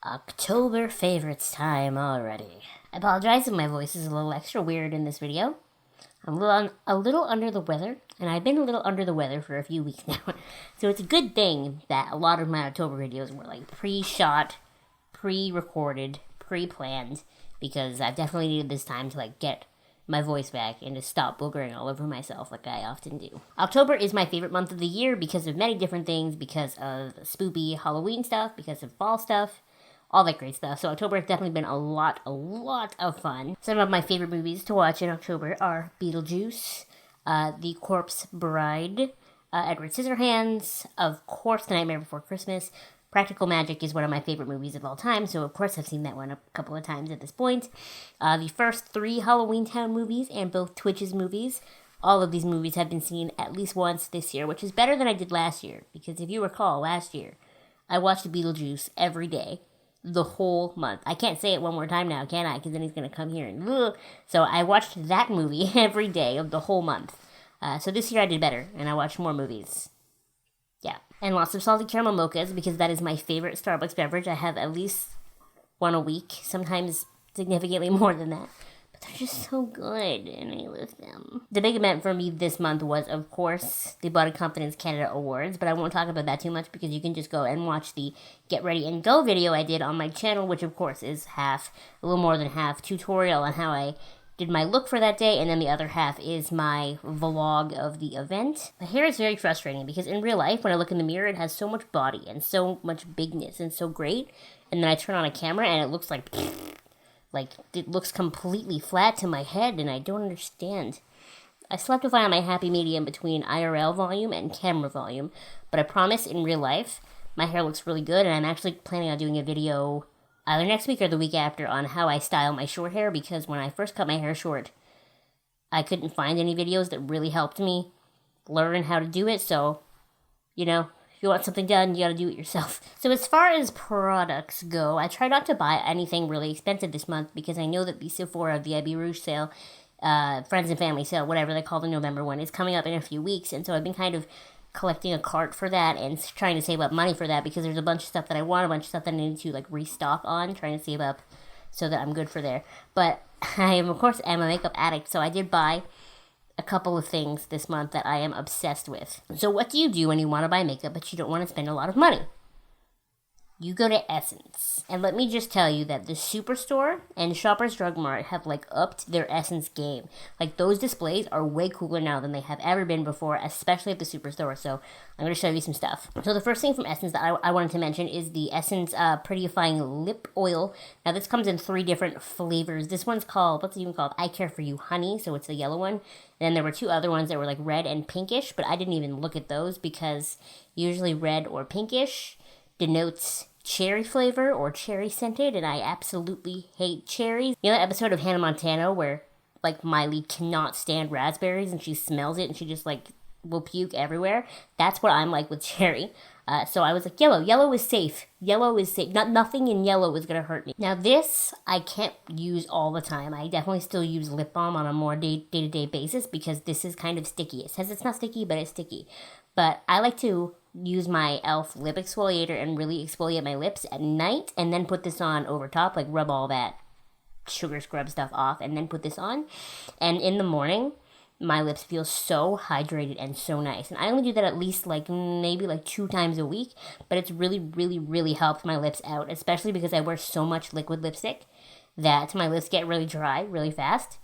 October favorites time already. I apologize if my voice is a little extra weird in this video. I'm a little under the weather, and I've been a little under the weather for a few weeks now. So it's a good thing that a lot of my October videos were like pre-shot, pre-recorded, pre-planned, because I've definitely needed this time to get my voice back and to stop boogering all over myself like I often do. October is my favorite month of the year because of many different things, because of spoopy Halloween stuff, because of fall stuff, all that great stuff. So October has definitely been a lot of fun. Some of my favorite movies to watch in October are Beetlejuice, The Corpse Bride, Edward Scissorhands, of course The Nightmare Before Christmas. Practical Magic is one of my favorite movies of all time, so of course I've seen that one a couple of times at this point. The first 3 Halloween Town movies and both Twitch's movies. All of these movies have been seen at least once this year, which is better than I did last year, because if you recall, last year I watched Beetlejuice every day, the whole month. I can't say it one more time now, can I? Because then he's going to come here and... Ugh. So I watched that movie every day of the whole month. So this year I did better, and I watched more movies. Yeah. And lots of salty caramel mochas, because that is my favorite Starbucks beverage. I have at least one a week, sometimes significantly more than that. But they're just so good, and I love them. The big event for me this month was, of course, the Body Confidence Canada Awards, but I won't talk about that too much because you can just go and watch the Get Ready and Go video I did on my channel, which of course is a little more than half tutorial on how I did my look for that day, and then the other half is my vlog of the event. My hair is very frustrating because in real life, when I look in the mirror, it has so much body and so much bigness and so great, and then I turn on a camera and it looks like it looks completely flat to my head, and I don't understand. I still have to find my happy medium between IRL volume and camera volume, but I promise in real life, my hair looks really good, and I'm actually planning on doing a video either next week or the week after on how I style my short hair, because when I first cut my hair short, I couldn't find any videos that really helped me learn how to do it, so, if you want something done, you gotta do it yourself. So as far as products go, I try not to buy anything really expensive this month, because I know that the Sephora VIB Rouge sale, Friends and Family sale, whatever they call the November one, is coming up in a few weeks, and so I've been kind of collecting a cart for that and trying to save up money for that, because there's a bunch of stuff that I want, a bunch of stuff that I need to restock on, trying to save up so that I'm good for there. But I am, of course, a makeup addict, so I did buy a couple of things this month that I am obsessed with. So what do you do when you want to buy makeup but you don't want to spend a lot of money? You go to Essence. And let me just tell you that the Superstore and Shoppers Drug Mart have upped their Essence game. Those displays are way cooler now than they have ever been before, especially at the Superstore. So I'm going to show you some stuff. So the first thing from Essence that I wanted to mention is the Essence Prettyifying Lip Oil. Now this comes in 3 different flavors. This one's called, what's it even called? I Care For You Honey. So it's the yellow one. And then there were 2 other ones that were red and pinkish, but I didn't even look at those because usually red or pinkish denotes cherry flavor or cherry scented, and I absolutely hate cherries. You know that episode of Hannah Montana where Miley cannot stand raspberries and she smells it and she just will puke everywhere? That's what I'm like with cherry. So I was like, yellow is safe. Yellow is safe. Nothing in yellow is gonna hurt me. Now this I can't use all the time. I definitely still use lip balm on a more day-to-day basis because this is kind of sticky. It says it's not sticky, but it's sticky. But I like to use my e.l.f. lip exfoliator and really exfoliate my lips at night, and then put this on over top, rub all that sugar scrub stuff off, and then put this on. And in the morning, my lips feel so hydrated and so nice. And I only do that at least maybe 2 times a week, but it's really helped my lips out, especially because I wear so much liquid lipstick that my lips get really dry really fast.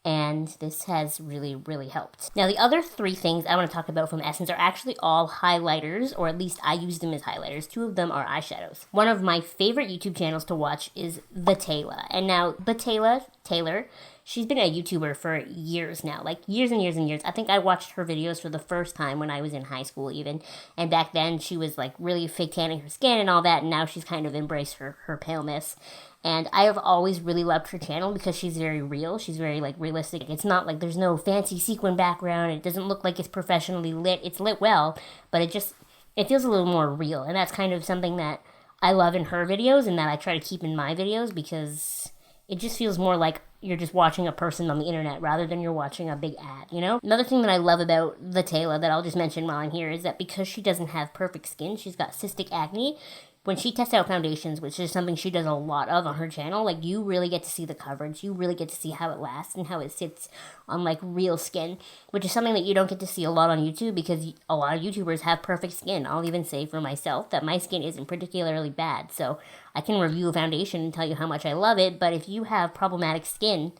And this has really helped. Now, the other 3 things I want to talk about from Essence are actually all highlighters, or at least I use them as highlighters. 2 of them are eyeshadows. One of my favorite YouTube channels to watch is Batayla. And now, Batayla Taylor, she's been a YouTuber for years now, years and years. I think I watched her videos for the first time when I was in high school even. And back then, she was really fake tanning her skin and all that, and now she's kind of embraced her paleness. And I have always really loved her channel because she's very real. She's very, realistic. It's not there's no fancy sequin background. It doesn't look like it's professionally lit. It's lit well, but it feels a little more real. And that's kind of something that I love in her videos and that I try to keep in my videos, because it just feels more like you're just watching a person on the internet rather than you're watching a big ad, Another thing that I love about Batayla that I'll just mention while I'm here is that because she doesn't have perfect skin, she's got cystic acne, when she tests out foundations, which is something she does a lot of on her channel, like, you really get to see the coverage. You really get to see how it lasts and how it sits on, like, real skin, which is something that you don't get to see a lot on YouTube because a lot of YouTubers have perfect skin. I'll even say for myself that my skin isn't particularly bad, so I can review a foundation and tell you how much I love it, but if you have problematic skin,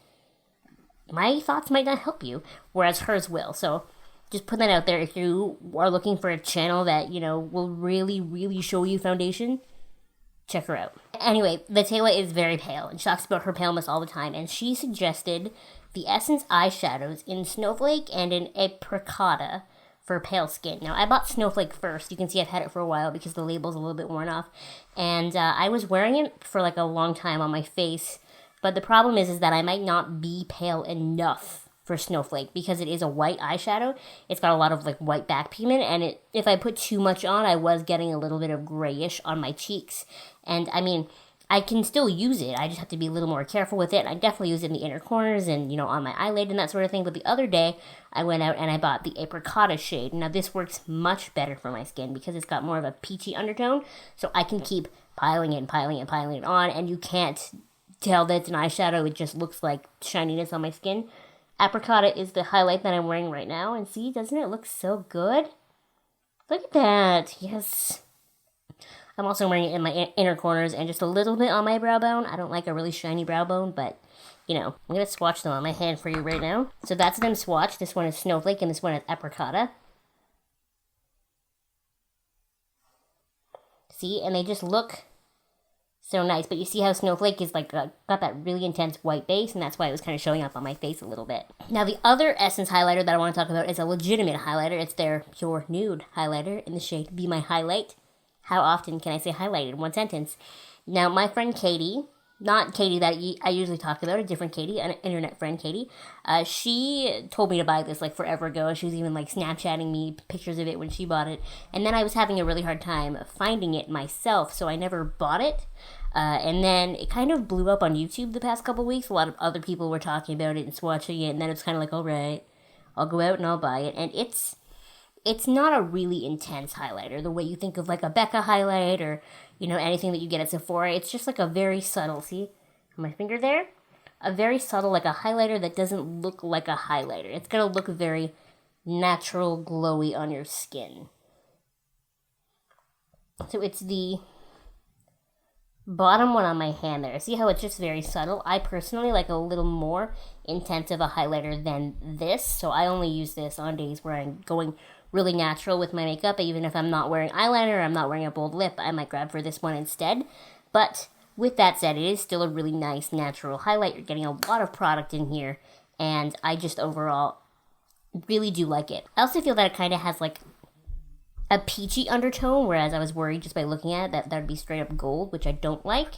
my thoughts might not help you, whereas hers will. So just put that out there. If you are looking for a channel that, will really, really show you foundation, check her out. Anyway, Latayla is very pale, and she talks about her paleness all the time, and she suggested the Essence eyeshadows in Snowflake and in Apricota for pale skin. Now, I bought Snowflake first. You can see I've had it for a while because the label's a little bit worn off, and I was wearing it for like a long time on my face, but the problem is that I might not be pale enough for Snowflake because it is a white eyeshadow. It's got a lot of like white back pigment, and if I put too much on, I was getting a little bit of grayish on my cheeks. And I mean, I can still use it. I just have to be a little more careful with it. I definitely use it in the inner corners and, on my eyelid and that sort of thing. But the other day, I went out and I bought the Apricota shade. Now, this works much better for my skin because it's got more of a peachy undertone. So I can keep piling it and piling it and piling it on, and you can't tell that it's an eyeshadow. It just looks like shininess on my skin. Apricota is the highlight that I'm wearing right now, and see, doesn't it look so good? Look at that. Yes. I'm also wearing it in my inner corners and just a little bit on my brow bone. I don't like a really shiny brow bone, but, I'm going to swatch them on my hand for you right now. So that's them swatched. This one is Snowflake, and this one is Apricota. See, and they just look so nice, but you see how Snowflake is like got that really intense white base, and that's why it was kind of showing up on my face a little bit. Now, the other Essence highlighter that I want to talk about is a legitimate highlighter. It's their Pure Nude highlighter in the shade Be My Highlight. How often can I say highlight in one sentence? Now, my friend Katie, not Katie that I usually talk about, a different Katie, an internet friend Katie, she told me to buy this like forever ago. She was even like Snapchatting me pictures of it when she bought it, and then I was having a really hard time finding it myself, so I never bought it. And then it kind of blew up on YouTube the past couple weeks. A lot of other people were talking about it and swatching it, and then it's kind of like, all right, I'll go out and I'll buy it. And it's not a really intense highlighter the way you think of like a Becca highlight or, anything that you get at Sephora. It's just like a very subtle, see on my finger there? A very subtle, like a highlighter that doesn't look like a highlighter. It's going to look very natural, glowy on your skin. So it's the bottom one on my hand there. See how it's just very subtle? I personally like a little more intense of a highlighter than this, so I only use this on days where I'm going really natural with my makeup. Even if I'm not wearing eyeliner or I'm not wearing a bold lip, I might grab for this one instead. But with that said, it is still a really nice natural highlight. You're getting a lot of product in here, and I just overall really do like it. I also feel that it kind of has like a peachy undertone, whereas I was worried just by looking at it that would be straight up gold, which I don't like.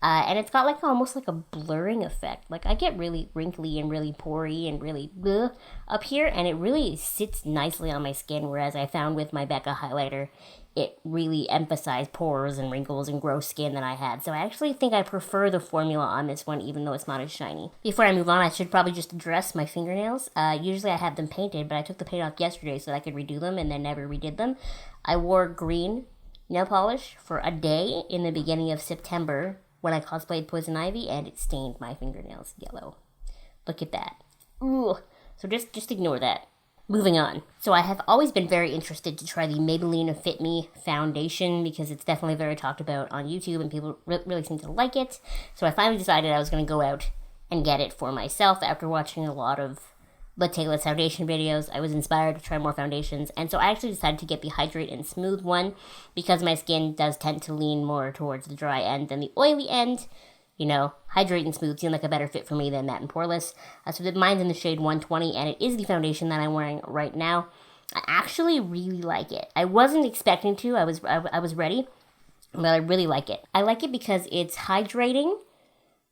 And it's got like almost like a blurring effect. Like I get really wrinkly and really pory and really bleh up here, and it really sits nicely on my skin, whereas I found with my Becca highlighter, it really emphasized pores and wrinkles and gross skin that I had. So I actually think I prefer the formula on this one, even though it's not as shiny. Before I move on, I should probably just address my fingernails. Usually I have them painted, but I took the paint off yesterday so that I could redo them and then never redid them. I wore green nail polish for a day in the beginning of September when I cosplayed Poison Ivy, and it stained my fingernails yellow. Look at that. Ooh. So just ignore that. Moving on. So I have always been very interested to try the Maybelline Fit Me foundation because it's definitely very talked about on YouTube and people really seem to like it. So I finally decided I was going to go out and get it for myself after watching a lot of Latayla's foundation videos. I was inspired to try more foundations, and so I actually decided to get the Hydrate and Smooth one because my skin does tend to lean more towards the dry end than the oily end. Hydrate and Smooth seem like a better fit for me than Matte and Poreless. So mine's in the shade 120, and it is the foundation that I'm wearing right now. I actually really like it. I wasn't expecting to. I was ready, but I really like it. I like it because it's hydrating,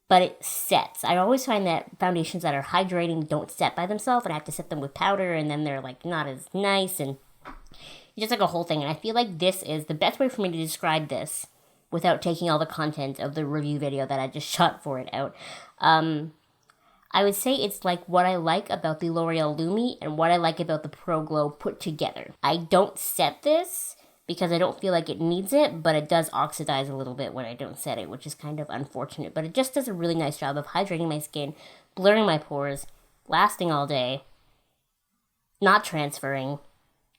but it sets. I always find that foundations that are hydrating don't set by themselves, and I have to set them with powder, and then they're like not as nice, and it's just like a whole thing. And I feel like this is the best way for me to describe this without taking all the content of the review video that I just shot for it out. I would say it's like what I like about the L'Oreal Lumi and what I like about the Pro Glow put together. I don't set this because I don't feel like it needs it, but it does oxidize a little bit when I don't set it, which is kind of unfortunate. But it just does a really nice job of hydrating my skin, blurring my pores, lasting all day, not transferring,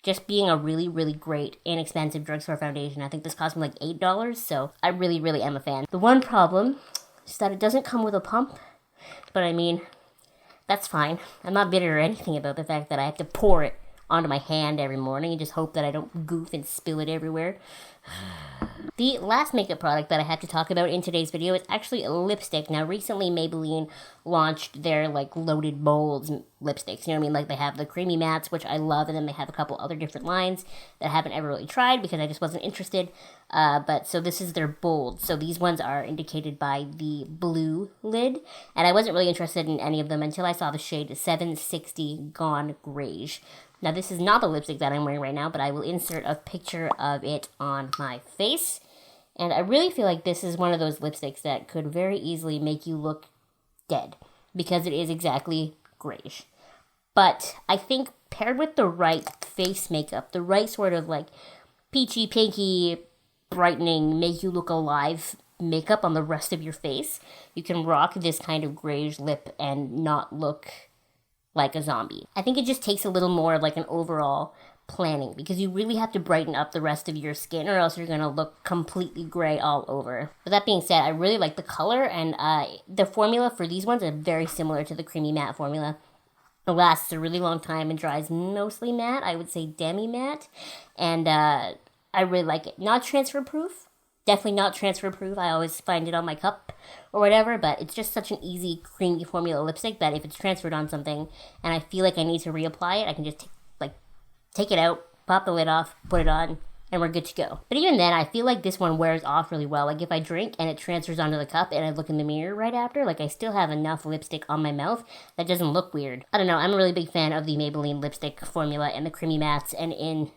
just being a really, really great, inexpensive drugstore foundation. I think this cost me like $8, so I really, really am a fan. The one problem is that it doesn't come with a pump, but I mean, that's fine. I'm not bitter or anything about the fact that I have to pour it onto my hand every morning and just hope that I don't goof and spill it everywhere. The last makeup product that I have to talk about in today's video is actually a lipstick. Now, recently Maybelline launched their like loaded molds lipsticks. You know what I mean? Like they have the creamy mattes, which I love, and then they have a couple other different lines that I haven't ever really tried because I just wasn't interested. But so this is their bold. So these ones are indicated by the blue lid, and I wasn't really interested in any of them until I saw the shade 760 Gone Greige. Now, this is not the lipstick that I'm wearing right now, but I will insert a picture of it on my face. And I really feel like this is one of those lipsticks that could very easily make you look dead, because it is exactly greige. But I think paired with the right face makeup, the right sort of like peachy, pinky, brightening, make you look alive makeup on the rest of your face, you can rock this kind of greige lip and not look like a zombie. I think it just takes a little more of like an overall planning, because you really have to brighten up the rest of your skin or else you're going to look completely gray all over. But that being said, I really like the color, and the formula for these ones are very similar to the creamy matte formula. It lasts a really long time and dries mostly matte. I would say demi-matte. And I really like it. Not transfer proof. Definitely not transfer proof. I always find it on my cup or whatever, but it's just such an easy creamy formula lipstick that if it's transferred on something and I feel like I need to reapply it, I can just take it out, pop the lid off, put it on, and we're good to go. But even then, I feel like this one wears off really well. Like if I drink and it transfers onto the cup and I look in the mirror right after, like I still have enough lipstick on my mouth that doesn't look weird. I don't know, I'm a really big fan of the Maybelline lipstick formula and the creamy mattes, and in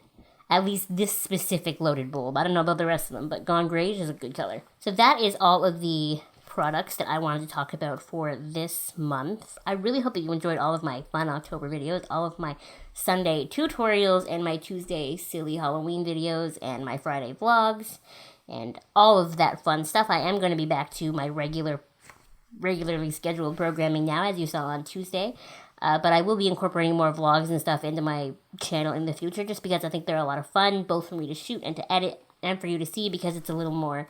at least this specific loaded bulb. I don't know about the rest of them, but Gone Greige is a good color. So that is all of the products that I wanted to talk about for this month. I really hope that you enjoyed all of my fun October videos, all of my Sunday tutorials, and my Tuesday silly Halloween videos, and my Friday vlogs, and all of that fun stuff. I am going to be back to my regularly scheduled programming now, as you saw on Tuesday. But I will be incorporating more vlogs and stuff into my channel in the future, just because I think they're a lot of fun, both for me to shoot and to edit, and for you to see, because it's a little more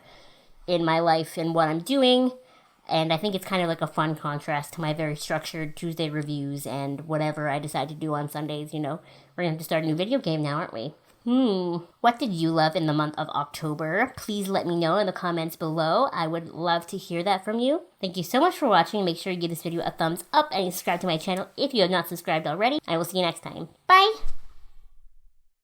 in my life and what I'm doing. And I think it's kind of like a fun contrast to my very structured Tuesday reviews and whatever I decide to do on Sundays, you know. We're going to have to start a new video game now, aren't we? What did you love in the month of October? Please let me know in the comments below. I would love to hear that from you. Thank you so much for watching. Make sure you give this video a thumbs up and subscribe to my channel if you have not subscribed already. I will see you next time. Bye!